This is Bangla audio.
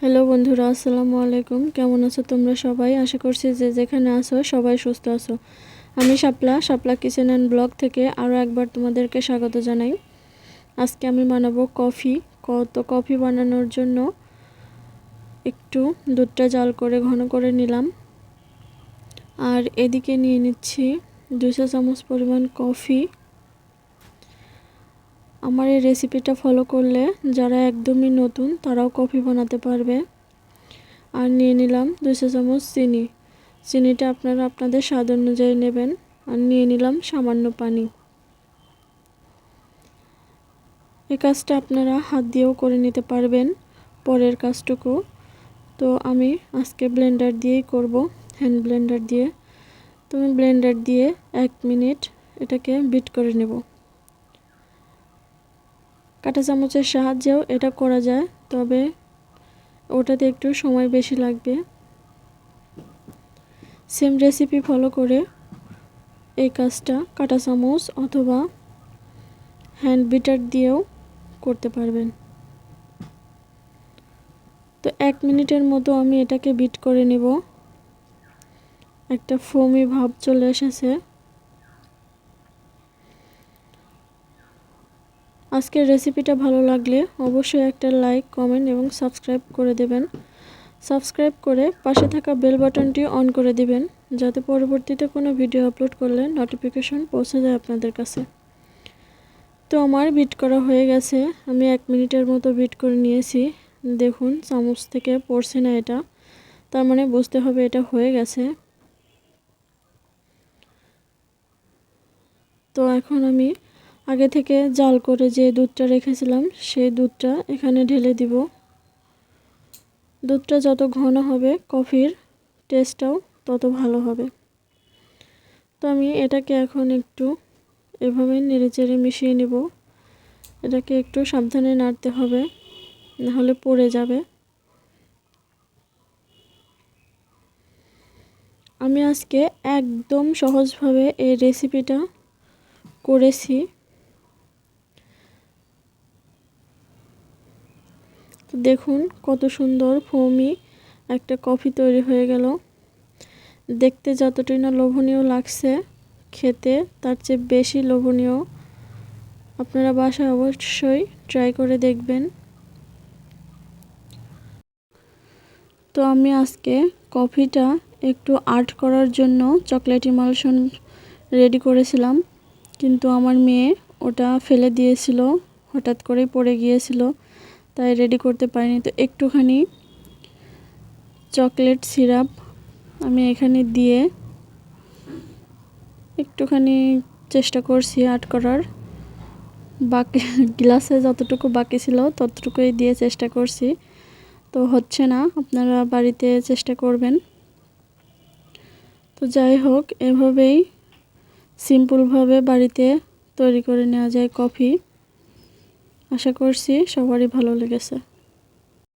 হ্যালো বন্ধুরা, আসসালামু আলাইকুম। কেমন আছো তোমরা সবাই? আশা করছি যে যেখানে আছো সবাই সুস্থ আছো। আমি শাপলা কিচেন অ্যান্ড ব্লগ থেকে আরও একবার তোমাদেরকে স্বাগত জানাই। আজকে আমি বানাবো কফি। কফি বানানোর জন্য একটু দুধটা জাল করে ঘন করে নিলাম, আর এদিকে নিয়ে নিচ্ছি 200 চামচ পরিমাণ কফি। আমার এই রেসিপিটা ফলো করলে যারা একদমই নতুন তারাও কফি বানাতে পারবে। আর নিয়ে নিলাম 200 চামচ চিনি। চিনিটা আপনারা আপনাদের স্বাদ অনুযায়ী নেবেন। আর নিয়ে নিলাম সামান্য পানি। এই কাজটা আপনারা হাত দিয়েও করে নিতে পারবেন পরের কাজটুকু। তো আমি আজকে ব্লেন্ডার দিয়েই করব, হ্যান্ড ব্লেন্ডার দিয়ে। তো আমি ব্লেন্ডার দিয়ে 1 মিনিট এটাকে বিট করে নেব। কাঁটা চামচের সাহায্যেও এটা করা যায়, তবে ওটাতে একটু সময় বেশি লাগবে। সেম রেসিপি ফলো করে এই কাজটা কাঁটা চামচ অথবা হ্যান্ড বিটার দিয়েও করতে পারবেন। তো 1 মিনিটের মতো আমি এটাকে বিট করে নেব। একটা ফোমি ভাব চলে এসেছে। আজকের রেসিপিটা ভালো লাগলে অবশ্যই একটা লাইক, কমেন্ট এবং সাবস্ক্রাইব করে দেবেন। সাবস্ক্রাইব করে পাশে থাকা বেল বাটনটি অন করে দিবেন, যাতে পরবর্তীতে কোনো ভিডিও আপলোড করলে নোটিফিকেশন পৌঁছে যায় আপনাদের কাছে। তো আমার বিট করা হয়ে গেছে। আমি 1 মিনিটের মতো বিট করে নিয়েছি। দেখুন চামচ থেকে পড়ছে না এটা, তার মানে বুঝতে হবে এটা হয়ে গেছে। তো এখন আমি আগে থেকে জাল করে যে দুধটা রেখেছিলাম সেই দুধটা এখানে ঢেলে দিব। দুধটা যত ঘন হবে কফির টেস্টটাও তত ভালো হবে। তো আমি এটাকে এখন একটু এভাবে নেড়েচেড়ে মিশিয়ে নেব। এটাকে একটু সাবধানে নাড়তে হবে, নাহলে পড়ে যাবে। আমি আজকে একদম সহজভাবে এই রেসিপিটা করেছি। তো দেখুন কত সুন্দর ফোমি একটা কফি তৈরি হয়ে গেল। দেখতে যতটাই না লোভনীয় লাগছে, খেতে তার চেয়ে বেশি লোভনীয়। আপনারা বাসায় অবশ্যই ট্রাই করে দেখবেন। তো আমি আজকে কফিটা একটু আর্ট করার জন্য চকলেট ইমালশন রেডি করেছিলাম, কিন্তু আমার মেয়ে ওটা ফেলে দিয়েছিল, হঠাৎ করেই পড়ে গিয়েছিল, তাই রেডি করতে পারিনি। তো একটুখানি চকলেট সিরাপ আমি এখানে দিয়ে একটুখানি চেষ্টা করছি আর্ট করার। বাকি গ্লাসে যতটুকু বাকি ছিল ততটুকুই দিয়ে চেষ্টা করছি। তো হচ্ছে না, আপনারা বাড়িতে চেষ্টা করবেন। তো যাই হোক, এভাবেই সিম্পলভাবে বাড়িতে তৈরি করে নেওয়া যায় কফি। আশা করছি সবারই ভালো লেগেছে।